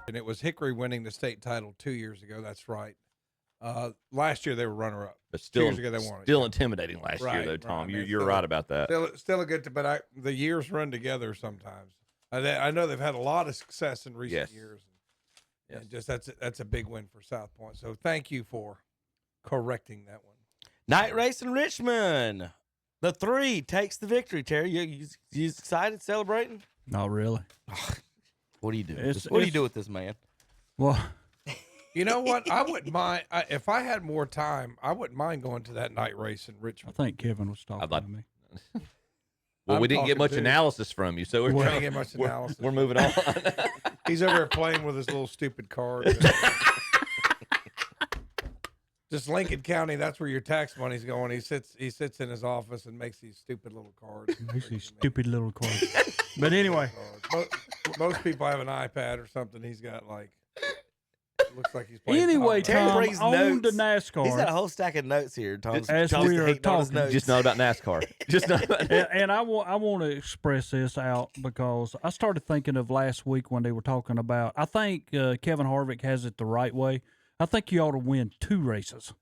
And it was Hickory winning the state title 2 years ago. That's right. Last year they were runner-up. But 2 years ago they won it. Still intimidating last year, Right, though, right. Tom. I mean, You're right about that. Still a good, but the years run together sometimes. I know they've had a lot of success in recent years. And just that's a big win for South Point. So thank you for correcting that one. Night race in Richmond. The 3 takes the victory, Terry. You excited, celebrating? Not really. What do you do? What do you do with this man? Well, you know what? I wouldn't mind if I had more time. I wouldn't mind going to that night race in I Richmond. think Kevin was talking to me. Well, we didn't get much talking analysis from you, so We didn't get much analysis. we're moving on. He's over there playing with his little stupid cards. Just Lincoln County, that's where your tax money's going. He sits in his office and makes these stupid little cards. Makes these stupid little cards. But anyway, most people have an iPad or something. He's got looks like he's playing. Anyway, Terry Tom, brings on to notes. NASCAR. He's got a whole stack of notes here. Tom's As we are talking. Just not about NASCAR. Just not about And I want to express this out because I started thinking of last week when they were talking about. I think Kevin Harvick has it the right way. I think you ought to win 2 races.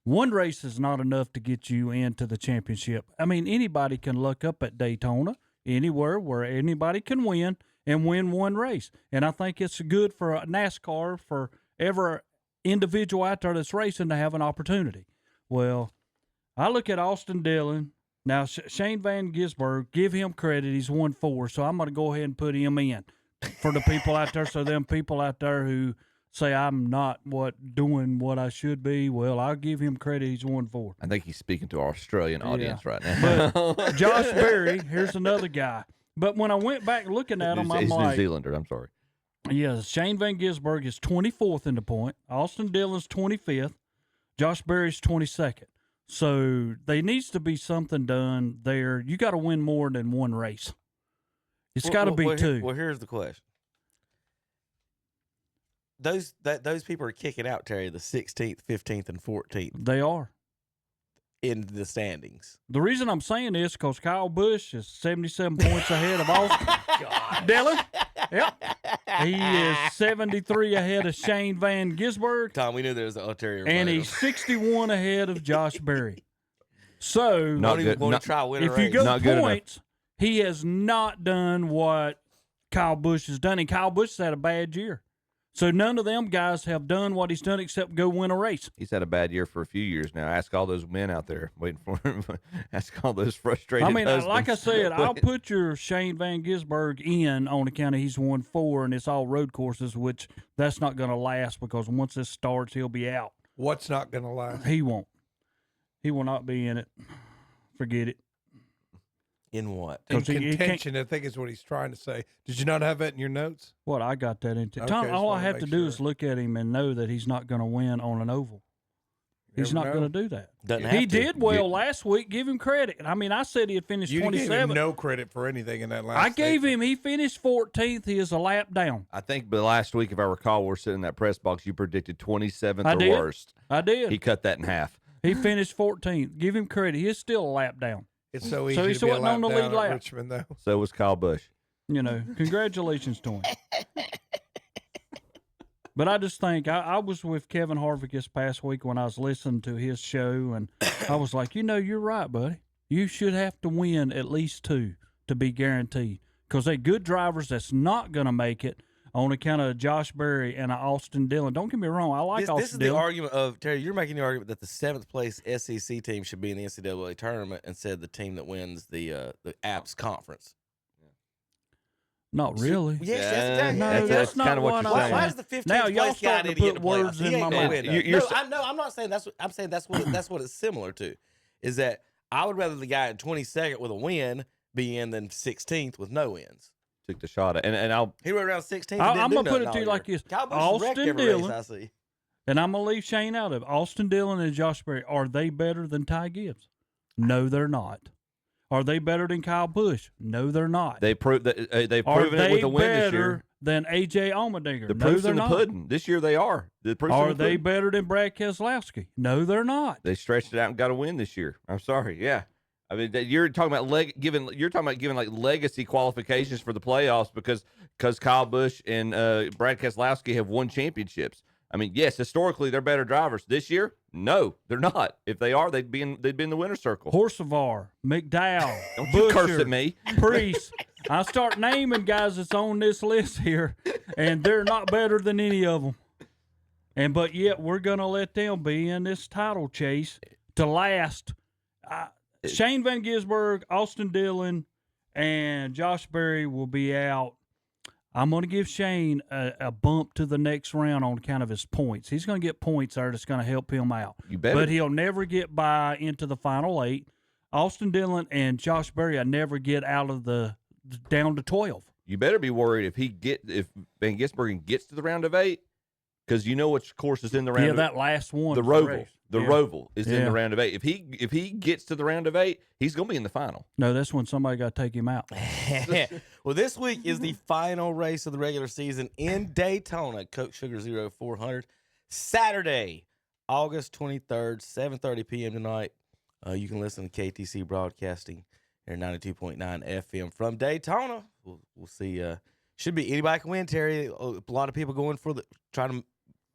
One race is not enough to get you into the championship. I mean, anybody can look up at Daytona, anywhere where anybody can win and win one race. And I think it's good for NASCAR, for every individual out there that's racing to have an opportunity. Well, I look at Austin Dillon. Now, Shane Van Gisbergen, give him credit. He's won 4, so I'm going to go ahead and put him in for the people out there. So them people out there who say I'm not doing what I should be, well, I'll give him credit. He's won 4. I think he's speaking to our Australian audience right now. But Josh Berry, here's another guy. But when I went back looking at him, I'm he's like, New Zealander. I'm sorry. Yeah, Shane Van Gisbergen is 24th in the point. Austin Dillon's 25th. Josh Berry's 22nd. So there needs to be something done there. You got to win more than one race. It's got to be 2. Well, here's the question. Those people are kicking out, Terry, the 16th, 15th, and 14th They are. in the standings. The reason I'm saying this because Kyle Busch is 77 points ahead of Austin Dillon. Yep. He is 73 ahead of Shane Van Gisbergen. Tom, we knew there was an ulterior And motive. he's 61 ahead of Josh Berry. So Not good. Want Not- to try win a if you race. go Not good enough. points, he has not done what Kyle Busch has done. And Kyle Busch has had a bad year. So none of them guys have done what he's done except go win a race. He's had a bad year for a few years now. Ask all those men out there waiting for him. Ask all those frustrated I mean, husbands. like I said, I'll put your Shane Van Gisbergen in on account of he's won 4, and it's all road courses, which that's not going to last because once this starts, he'll be out. What's not going to last? He won't. He will not be in it. Forget it. In what? In 'Cause he can't- contention, I think is what he's trying to say. Did you not have that in your notes? What I got that into. Okay, Tom, just all I wanna have make to do sure. is look at him and know that he's not going to win on an oval. He's Never not know. going to do that. Doesn't He have to. did well last week. Give him credit. I mean, I said he had finished You gave 27. him no credit for anything in that last I gave statement. him. He finished 14th. He is a lap down. I think the last week, if I recall, we're sitting in that press box. You predicted 27th I or did. worst. I did. He cut that in half. He finished 14th. Give him credit. He is still a lap down. It's so easy So he to be a wasn't lap on the down lead at lap. Richmond, though. So was Kyle Busch. You know, congratulations to him. But I just think I was with Kevin Harvick this past week when I was listening to his show, and I was like, you're right, buddy. You should have to win at least 2 to be guaranteed because they're good drivers that's not going to make it on account of Josh Berry and Austin Dillon. Don't get me wrong. I like This Austin is the Dillon. argument of, Terry, you're making the argument that the 7th place SEC team should be in the NCAA tournament instead of the team that wins the APPS conference. Not really. Yes, Yeah, that's exactly. No, that's not kind of what what you're I'm saying. Why is the 15th Now, y'all place guy starting need to to get put the playoffs? words He in ain't my gonna mouth. win that. You're I'm not saying that's. I'm saying that's what it's similar to. Is that I would rather the guy in 22nd with a win be in than 16th with no wins. Took the shot at, and I'll He went around 16th. I'm going to put it to you like this. Kyle Busch Austin wrecked every Dillon, race I see. and I'm going to leave Shane out of it. Austin Dillon and Josh Berry, are they better than Ty Gibbs? No, they're not. Are they better than Kyle Busch? No, they're not. they've proven it Are with they a win this year. better than A.J. Allmendinger? The No, proof's they're in the not. pudding. This year they are. The proof's in Are the they pudding. better than Brad Keselowski? No, they're not. They stretched it out and got a win this year. I'm sorry. Yeah. I mean, you're talking about giving like legacy qualifications for the playoffs because Kyle Busch and Brad Keselowski have won championships. I mean, yes, historically they're better drivers. This year, no, they're not. If they are, they'd be in the winner's circle. Horsevar, McDowell, Don't you curse Buscher, at me. Priest. I start naming guys that's on this list here, and they're not better than any of them. But yet we're gonna let them be in this title chase to last. Shane Van Gisbergen, Austin Dillon, and Josh Berry will be out. I'm going to give Shane a bump to the next round on account of his points. He's going to get points there that's going to help him out. You better. But he'll never get by into the final 8. Austin Dillon and Josh Berry, I never get out of the down to 12. You better be worried if Van Gisbergen gets to the round of 8, because you know which course is in the round. Yeah, of that last one. The Roval. The yeah. Roval is in Yeah. the round of 8. If he gets to the round of 8, he's going to be in the final. No, that's when somebody got to take him out. Well, this week is the final race of the regular season in Daytona, Coke Sugar Zero 400. Saturday, August 23rd, 7:30 p.m. tonight. You can listen to KTC Broadcasting here 92.9 FM from Daytona. We'll see. Should be anybody can win, Terry. A lot of people going for trying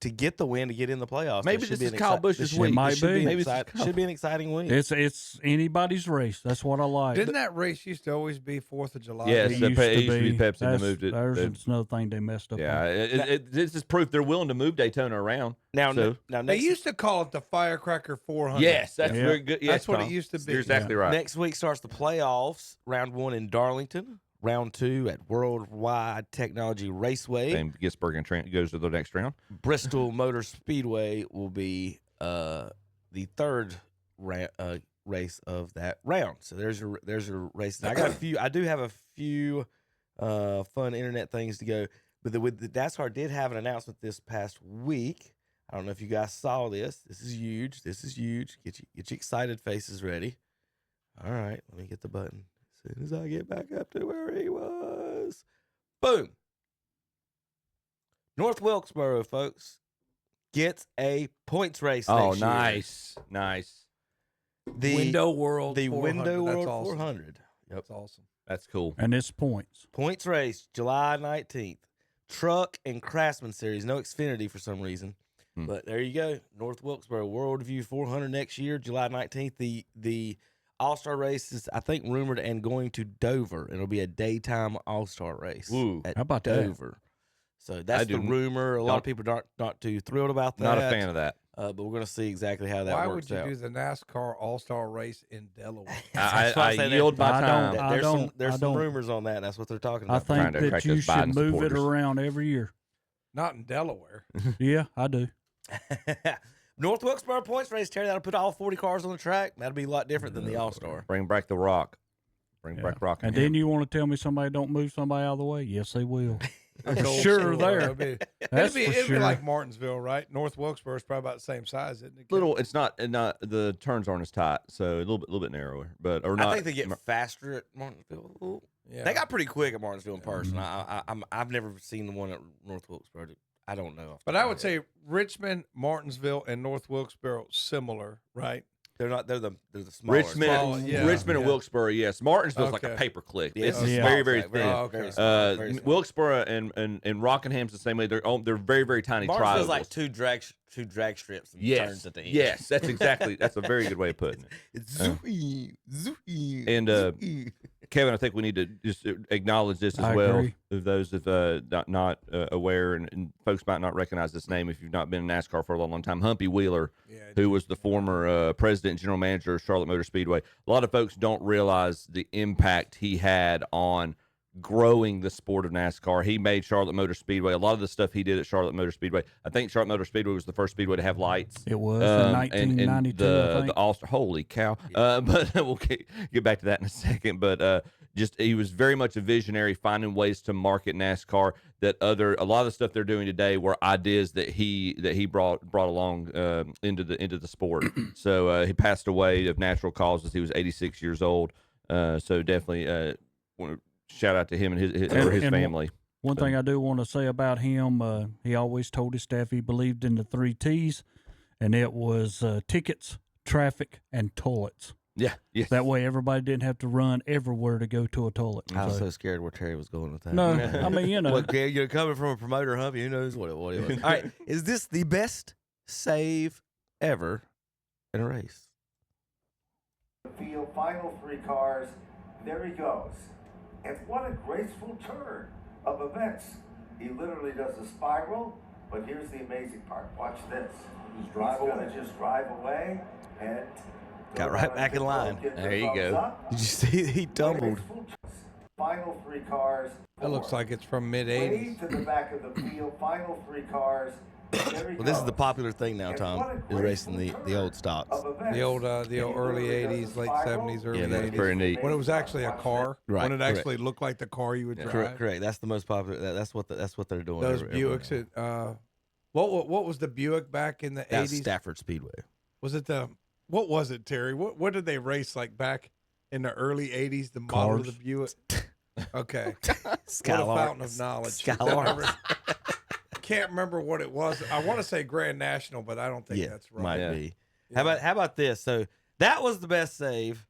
to get the win to get in the playoffs. Maybe this is Kyle Busch's week. It might be. Maybe should be an exciting week. It's anybody's race. That's what I like. Didn't that race used to always be 4th of July? Yes, It it used to used to be be. Pepsi. They That's- moved it. There's another thing they messed up. Yeah, on. this is proof they're willing to move Daytona around. Now, So- now They next, used to call it the Firecracker 400. Yes, that's Yeah. very good. Yes, That's what Tom. it used to be. You're exactly right. next week starts the playoffs. Round 1 in Darlington. Round 2 at Worldwide Technology Raceway. Same Gisbergen goes to the next round. Bristol Motor Speedway will be the third race of that round. So there's your races. I do have a few fun internet things to go. But the NASCAR did have an announcement this past week. I don't know if you guys saw this. This is huge. Get your excited faces ready. All right, let me get the button. As soon as I get back up to where he was. Boom. North Wilkesboro, folks, gets a points race next year. Nice. The Window World the 400. Window That's World awesome. 400. Yep. That's awesome. That's cool. And it's points. Points race, July 19th. Truck and Craftsman Series. No Xfinity for some reason. But there you go. North Wilkesboro World View 400 next year, July 19th. The All-Star race is, I think, rumored and going to Dover. It'll be a daytime All-Star race. Ooh, at how about that? Dover. So that's the rumor. A lot of people aren't not too thrilled about that. not a fan of that. But we're going to see exactly how that Why works would you out. do the NASCAR All-Star race in Delaware? That's why I say yield my I time. don't- There's I some don't. rumors on that. That's what they're talking I about. trying think to that attract you those should Biden move it supporters. around every year. Not in Delaware. Yeah, I do. North Wilkesboro points race, Terry. That'll put all 40 cars on the track. That'll be a lot different than the All-Star. Bring back the Rock. Bring Yeah. back Rock. And then you want to tell me somebody don't move somebody out of the way? Yes, they will. That's For old sure school. there. It'd That's be, for it'd sure. be like Martinsville, right? North Wilkesboro is probably about the same size, isn't it? little. It's not the turns aren't as tight, so a little bit narrower. But or not. I think they get faster at Martinsville. Yeah. They got pretty quick at Martinsville in person. I've never seen the one at North Wilkesboro. I don't know. But I would say Richmond, Martinsville, and North Wilkesboro similar, right? they're not. They're the smaller. Smaller, yeah. Richmond and Yeah. Wilkesboro, yes. Martinsville's like a Okay. paperclip. Yeah, It's it's Yeah. very, very small. thin. Oh, okay. Very small, very small. Wilkesboro and Rockingham's the same way. They're very, very tiny Martinsville's triangles. like two drag strips and yes, turns at the end. yes, that's a very good way of putting it. It's zooey, zooey, And, zooey. Kevin, I think we need to just acknowledge this as I well. agree. Of those that not aware, and folks might not recognize this name if you've not been in NASCAR for a long, long time. Humpy Wheeler, Yeah. who was the former president and general manager of Charlotte Motor Speedway. A lot of folks don't realize the impact he had on growing the sport of NASCAR. He made Charlotte Motor Speedway. A lot of the stuff he did at Charlotte Motor Speedway. I think Charlotte Motor Speedway was the first speedway to have lights. It was in And 1992, I the think. All-Star, holy cow! But we'll get back to that in a second. But just he was very much a visionary, finding ways to market NASCAR. That a lot of the stuff they're doing today were ideas that he brought along into the sport. So he passed away of natural causes. He was 86 years old. So definitely want to shout out to him and his And family. One thing I do want to say about him, he always told his staff he believed in the 3 T's, and it was tickets, traffic, and toilets. Yeah. Yes. That way, everybody didn't have to run everywhere to go to a toilet. I was so scared where Terry was going with that. No, I mean, you know. What, you're coming from a promoter, huh? Who knows what it was. All right. Is this the best save ever in a race? Field, final 3 cars. There he goes. And what a graceful turn of events. He literally does a spiral, but here's the amazing part. Watch this. He's going to just drive away and got right back in line. There you go. Did you see he tumbled? Final 3 cars. That looks like it's from mid Way '80s. to the back of the field. Final 3 cars. Well, this is the popular thing now, Tom, is racing the old stocks. The old early '80s, late '70s, early Yeah, that's '80s. pretty neat. When it was actually a car, Right, when it correct. actually looked like the car you would drive. Correct. That's the most popular. That's what they're doing. Those everywhere. Buicks at what was the Buick back in the That's '80s? Stafford Speedway. Was it what was it, Terry? What did they race like back in the early '80s? The model of the Buick. Okay, Skylark. what a fountain of knowledge. Skylark. Can't remember what it was. I want to say Grand National, but I don't think that's right. Might be. How about this? So that was the best save.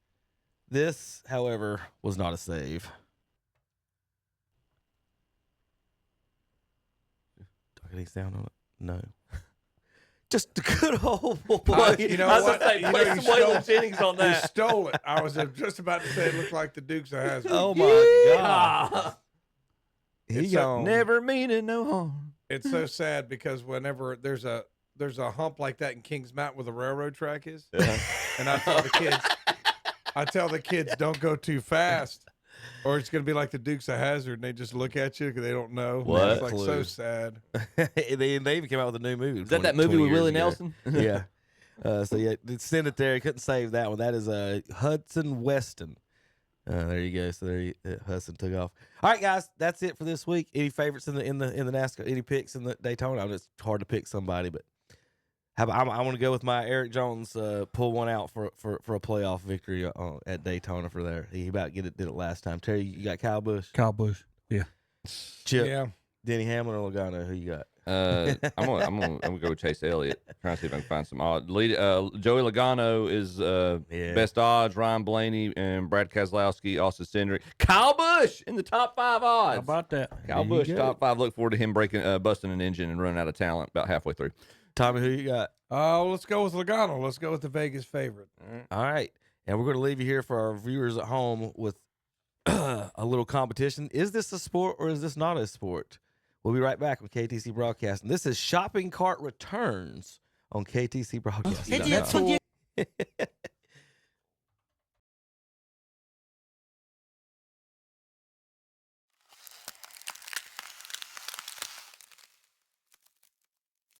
This, however, was not a save. Any sound on it? No. Just a good old boy. You know I was what? gonna say, You play know, some Waylon Jennings on You that. stole it. I was just about to say it looked like the Dukes of Hazzard. Oh my God. He It's gone. Never meaning no harm. It's so sad because whenever there's a hump like that in Kings Mountain where the railroad track is, and I tell the kids, don't go too fast, or it's gonna be like the Dukes of Hazzard, and they just look at you because they don't know. What? It's like so sad. they even came out with a new movie. Is that movie with Willie Nelson? Yeah. So yeah, send it there. Couldn't save that one. That is Hudson Weston. There you go. So Hudson took off. All right, guys, that's it for this week. Any favorites in the NASCAR? Any picks in the Daytona? I know it's hard to pick somebody, but I want to go with my Eric Jones. Pull one out for a playoff victory at Daytona for there. He about did it last time. Terry, you got Kyle Busch, Yeah. Chip, Yeah. Denny Hamlin, or Logano? Who you got? I'm gonna go with Chase Elliott. Trying to see if I can find some odd. Joey Logano is best odds. Ryan Blaney and Brad Keselowski, Austin Cindric, Kyle Busch in the top 5 odds. How about that? Kyle Busch top 5. Look forward to him busting an engine and running out of talent about halfway through. Tommy, who you got? Let's go with Logano. Let's go with the Vegas favorite. All right. And we're going to leave you here for our viewers at home with a little competition. Is this a sport or is this not a sport? We'll be right back with KTC Broadcasting. This is Shopping Cart Returns on KTC Broadcasting.